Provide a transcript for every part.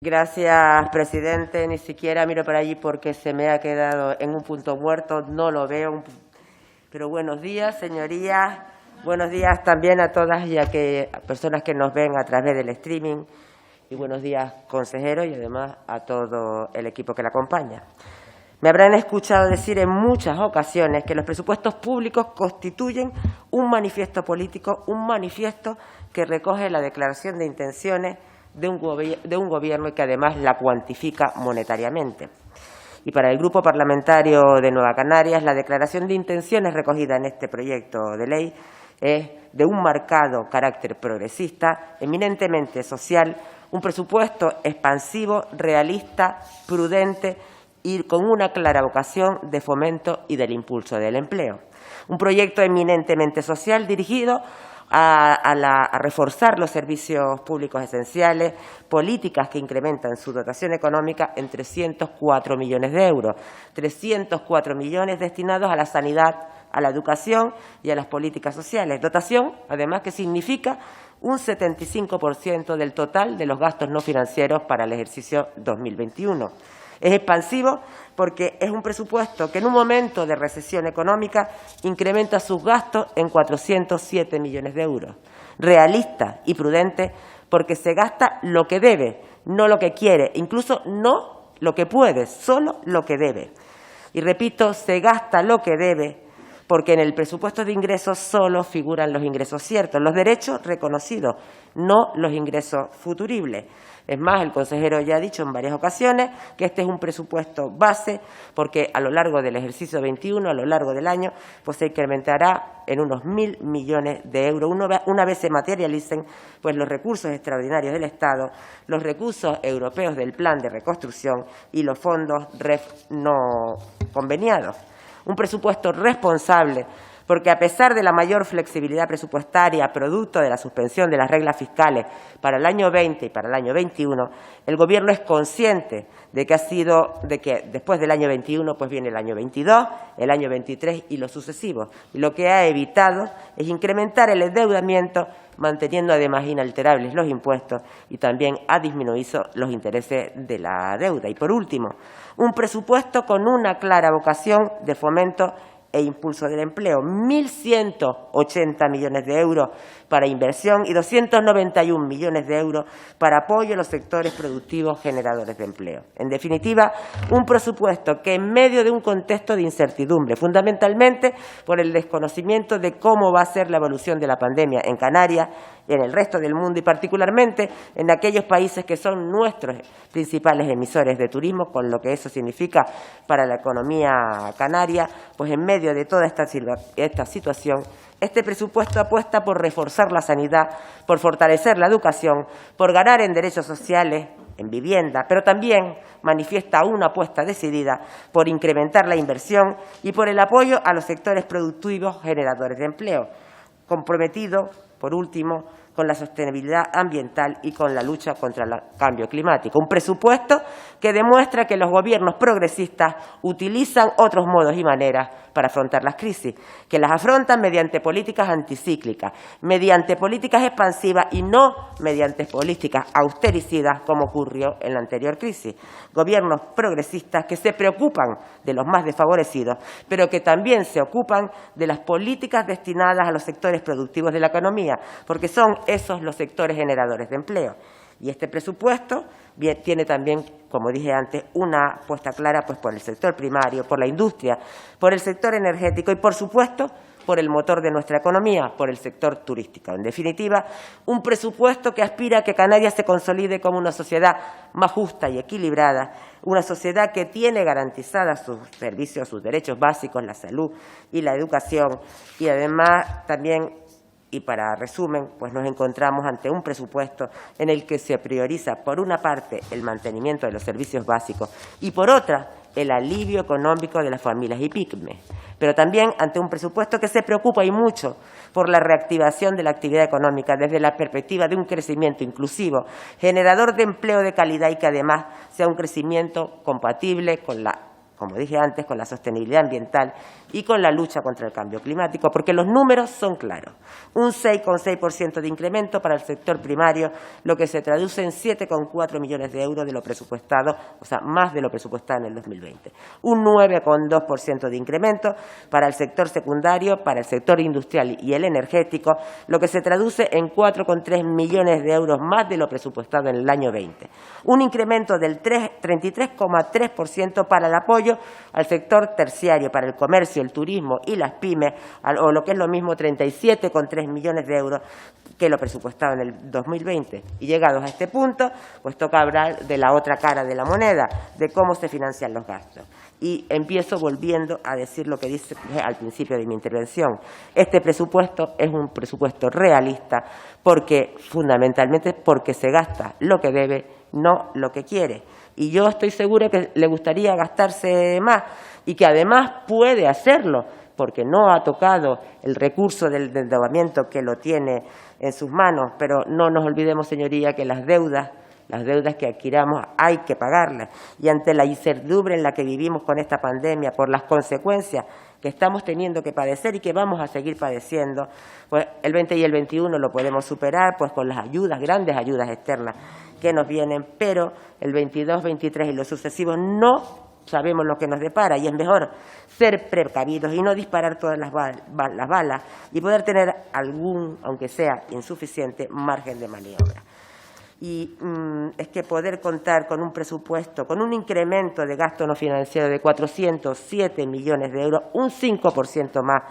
Gracias, presidente. Ni siquiera miro para allí porque se me ha quedado en un punto muerto, no lo veo. Pero buenos días, señorías. Buenos días también a todas y a personas que nos ven a través del streaming. Y buenos días, consejero, y además a todo el equipo que la acompaña. Me habrán escuchado decir en muchas ocasiones que los presupuestos públicos constituyen un manifiesto político, un manifiesto que recoge la declaración de intenciones de un gobierno y que además la cuantifica monetariamente. Y para el Grupo Parlamentario de Nueva Canarias, la declaración de intenciones recogida en este proyecto de ley es de un marcado carácter progresista, eminentemente social, un presupuesto expansivo, realista, prudente y con una clara vocación de fomento y del impulso del empleo. Un proyecto eminentemente social dirigido a reforzar los servicios públicos esenciales, políticas que incrementan su dotación económica en 304 millones de euros, 304 millones destinados a la sanidad, a la educación y a las políticas sociales. Dotación, además, que significa un 75% del total de los gastos no financieros para el ejercicio 2021. Es expansivo porque es un presupuesto que en un momento de recesión económica incrementa sus gastos en 407 millones de euros. Realista y prudente porque se gasta lo que debe, no lo que quiere, incluso no lo que puede, solo lo que debe. Y repito, se gasta lo que debe porque en el presupuesto de ingresos solo figuran los ingresos ciertos, los derechos reconocidos, no los ingresos futuribles. Es más, el consejero ya ha dicho en varias ocasiones que este es un presupuesto base porque a lo largo del ejercicio 21, a lo largo del año, pues se incrementará en unos 1.000 millones de euros una vez se materialicen pues los recursos extraordinarios del Estado, los recursos europeos del Plan de Reconstrucción y los fondos REF no conveniados. Un presupuesto responsable porque a pesar de la mayor flexibilidad presupuestaria producto de la suspensión de las reglas fiscales para el año 20 y para el año 21, el Gobierno es consciente de que después del año 21 pues viene el año 22, el año 23 y los sucesivos. Y lo que ha evitado es incrementar el endeudamiento, manteniendo además inalterables los impuestos y también ha disminuido los intereses de la deuda. Y por último, un presupuesto con una clara vocación de fomento e impulso del empleo, 1.180 millones de euros para inversión y 291 millones de euros para apoyo a los sectores productivos generadores de empleo. En definitiva, un presupuesto que en medio de un contexto de incertidumbre, fundamentalmente por el desconocimiento de cómo va a ser la evolución de la pandemia en Canarias, en el resto del mundo y particularmente en aquellos países que son nuestros principales emisores de turismo, con lo que eso significa para la economía canaria, pues en medio de toda esta situación, este presupuesto apuesta por reforzar la sanidad, por fortalecer la educación, por ganar en derechos sociales, en vivienda, pero también manifiesta una apuesta decidida por incrementar la inversión y por el apoyo a los sectores productivos generadores de empleo, comprometido, por último, con la sostenibilidad ambiental y con la lucha contra el cambio climático. Un presupuesto que demuestra que los gobiernos progresistas utilizan otros modos y maneras para afrontar las crisis, que las afrontan mediante políticas anticíclicas, mediante políticas expansivas y no mediante políticas austericidas como ocurrió en la anterior crisis. Gobiernos progresistas que se preocupan de los más desfavorecidos, pero que también se ocupan de las políticas destinadas a los sectores productivos de la economía, porque son esos los sectores generadores de empleo. Y este presupuesto tiene también, como dije antes, una apuesta clara pues, por el sector primario, por la industria, por el sector energético y, por supuesto, por el motor de nuestra economía, por el sector turístico. En definitiva, un presupuesto que aspira a que Canarias se consolide como una sociedad más justa y equilibrada, una sociedad que tiene garantizadas sus servicios, sus derechos básicos, la salud y la educación, y además también, y para resumen, pues nos encontramos ante un presupuesto en el que se prioriza, por una parte, el mantenimiento de los servicios básicos y, por otra, el alivio económico de las familias y pymes. Pero también ante un presupuesto que se preocupa y mucho por la reactivación de la actividad económica desde la perspectiva de un crecimiento inclusivo, generador de empleo de calidad y que además sea un crecimiento compatible con la como dije antes, con la sostenibilidad ambiental y con la lucha contra el cambio climático, porque los números son claros. Un 6,6% de incremento para el sector primario, lo que se traduce en 7,4 millones de euros de lo presupuestado, o sea, más de lo presupuestado en el 2020. Un 9,2% de incremento para el sector secundario, para el sector industrial y el energético, lo que se traduce en 4,3 millones de euros más de lo presupuestado en el año 20. Un incremento del 33,3% para el apoyo al sector terciario, para el comercio, el turismo y las pymes, o lo que es lo mismo, 37,3 millones de euros que lo presupuestado en el 2020. Y llegados a este punto, pues toca hablar de la otra cara de la moneda, de cómo se financian los gastos. Y empiezo volviendo a decir lo que dije al principio de mi intervención. Este presupuesto es un presupuesto realista porque, fundamentalmente, porque se gasta lo que debe, no lo que quiere. Y yo estoy segura que le gustaría gastarse más y que además puede hacerlo, porque no ha tocado el recurso del endeudamiento que lo tiene en sus manos. Pero no nos olvidemos, señoría, que las deudas que adquiramos hay que pagarlas. Y ante la incertidumbre en la que vivimos con esta pandemia, por las consecuencias que estamos teniendo que padecer y que vamos a seguir padeciendo, pues el 20 y el 21 lo podemos superar pues con las ayudas, grandes ayudas externas que nos vienen, pero el 22, 23 y los sucesivos no sabemos lo que nos depara, y es mejor ser precavidos y no disparar todas las balas y poder tener algún, aunque sea insuficiente, margen de maniobra. Y es que poder contar con un presupuesto, con un incremento de gasto no financiero de 407 millones de euros, un 5% más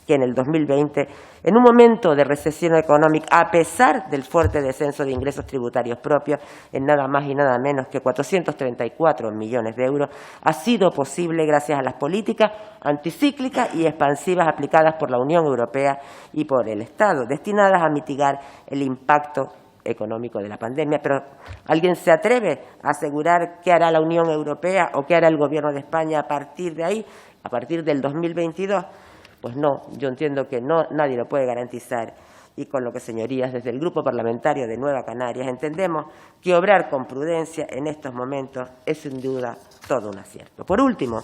que en el 2020, en un momento de recesión económica, a pesar del fuerte descenso de ingresos tributarios propios, en nada más y nada menos que 434 millones de euros, ha sido posible gracias a las políticas anticíclicas y expansivas aplicadas por la Unión Europea y por el Estado, destinadas a mitigar el impacto económico de la pandemia. Pero ¿alguien se atreve a asegurar qué hará la Unión Europea o qué hará el Gobierno de España a partir de ahí, a partir del 2022? Pues no, yo entiendo que no, nadie lo puede garantizar. Y con lo que, señorías, desde el Grupo Parlamentario de Nueva Canarias entendemos que obrar con prudencia en estos momentos es sin duda todo un acierto. Por último,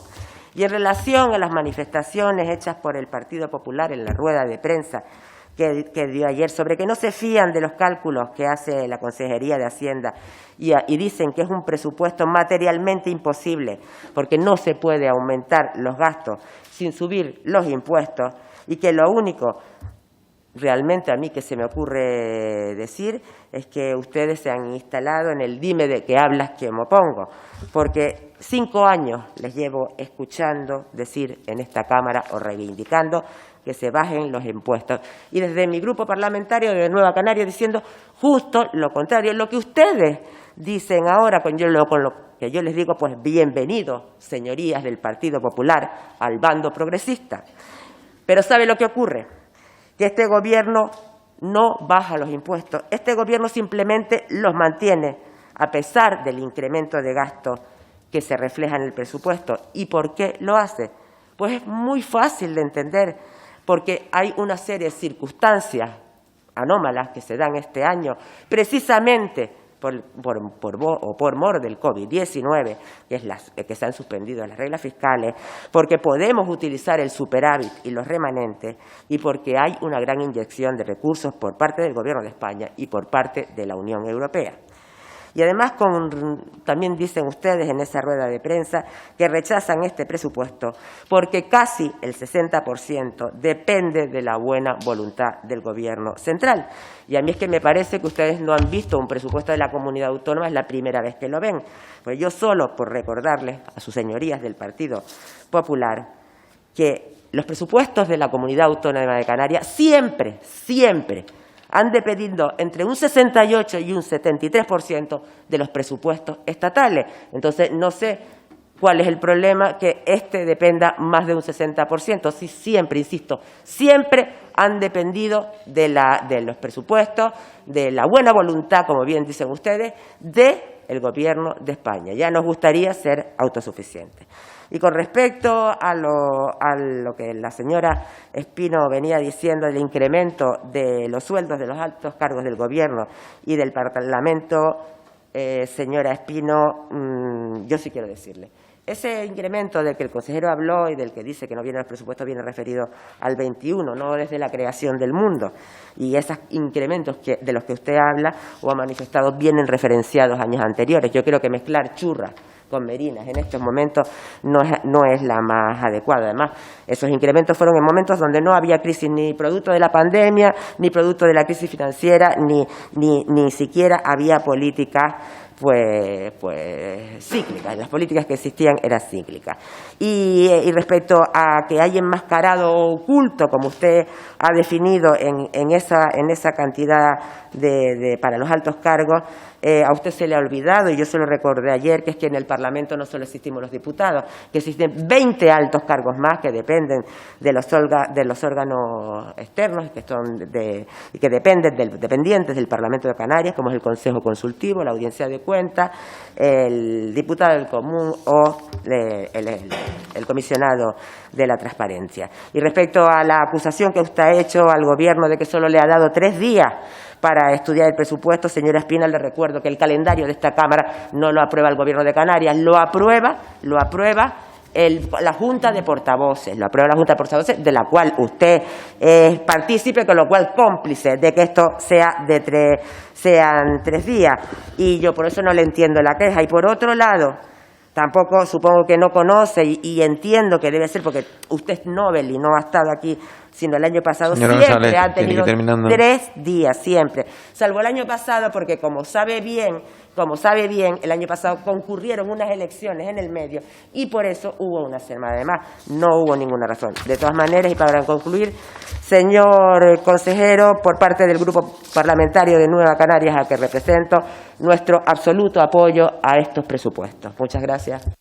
y en relación a las manifestaciones hechas por el Partido Popular en la rueda de prensa que dio ayer sobre que no se fían de los cálculos que hace la Consejería de Hacienda y dicen que es un presupuesto materialmente imposible porque no se puede aumentar los gastos sin subir los impuestos, y que lo único realmente a mí que se me ocurre decir es que ustedes se han instalado en el dime de que hablas que me opongo, porque 5 años les llevo escuchando decir en esta Cámara o reivindicando que se bajen los impuestos. Y desde mi grupo parlamentario de Nueva Canarias diciendo justo lo contrario, lo que ustedes dicen ahora, con lo que yo les digo, pues bienvenidos, señorías del Partido Popular, al bando progresista. Pero ¿sabe lo que ocurre? Que este Gobierno no baja los impuestos, este Gobierno simplemente los mantiene, a pesar del incremento de gastos que se refleja en el presupuesto. ¿Y por qué lo hace? Pues es muy fácil de entender, porque hay una serie de circunstancias anómalas que se dan este año, precisamente por mor del COVID-19, que se han suspendido las reglas fiscales, porque podemos utilizar el superávit y los remanentes, y porque hay una gran inyección de recursos por parte del Gobierno de España y por parte de la Unión Europea. Y además también dicen ustedes en esa rueda de prensa que rechazan este presupuesto porque casi el 60% depende de la buena voluntad del Gobierno central. Y a mí es que me parece que ustedes no han visto un presupuesto de la comunidad autónoma, es la primera vez que lo ven. Pues yo solo por recordarles a sus señorías del Partido Popular que los presupuestos de la comunidad autónoma de Canarias siempre han dependido entre un 68 y un 73% de los presupuestos estatales. Entonces, no sé cuál es el problema que dependa más de un 60%. Sí, siempre, insisto, siempre han dependido de los presupuestos, de la buena voluntad, como bien dicen ustedes, del Gobierno de España. Ya nos gustaría ser autosuficientes. Y con respecto a lo que la señora Espino venía diciendo del incremento de los sueldos de los altos cargos del Gobierno y del Parlamento, señora Espino, yo sí quiero decirle ese incremento del que el consejero habló y del que dice que no viene en los presupuestos viene referido al 21, no desde la creación del mundo. Y esos incrementos de los que usted habla o ha manifestado vienen referenciados años anteriores. Yo creo que mezclar churras con merinas en estos momentos no es la más adecuada. Además, esos incrementos fueron en momentos donde no había crisis ni producto de la pandemia, ni producto de la crisis financiera, ni siquiera había políticas pues cíclicas. Las políticas que existían eran cíclicas. Y respecto a que hay enmascarado o oculto, como usted ha definido en esa cantidad para los altos cargos, a usted se le ha olvidado, y yo se lo recordé ayer, que es que en el Parlamento no solo existimos los diputados, que existen 20 altos cargos más que dependen de los órganos externos y que dependen dependientes del Parlamento de Canarias, como es el Consejo Consultivo, la Audiencia de Cuentas, el diputado del Común o el comisionado de la Transparencia. Y respecto a la acusación que usted ha hecho al Gobierno de que solo le ha dado 3 días para estudiar el presupuesto, señora Espina, le recuerdo que el calendario de esta Cámara no lo aprueba el Gobierno de Canarias, lo aprueba la Junta de Portavoces, de la cual usted es partícipe, con lo cual cómplice de que esto sean 3 días. Y yo por eso no le entiendo la queja. Y por otro lado, tampoco supongo que no conoce y entiendo que debe ser porque usted es Nobel y no ha estado aquí, sino el año pasado. Señora siempre González, ha tenido tiene que ir terminando. 3 días, siempre. Salvo el año pasado porque como sabe bien, el año pasado concurrieron unas elecciones en el medio y por eso hubo una semana. Además, no hubo ninguna razón. De todas maneras, y para concluir, señor consejero, por parte del Grupo Parlamentario de Nueva Canarias al que represento, nuestro absoluto apoyo a estos presupuestos. Muchas gracias.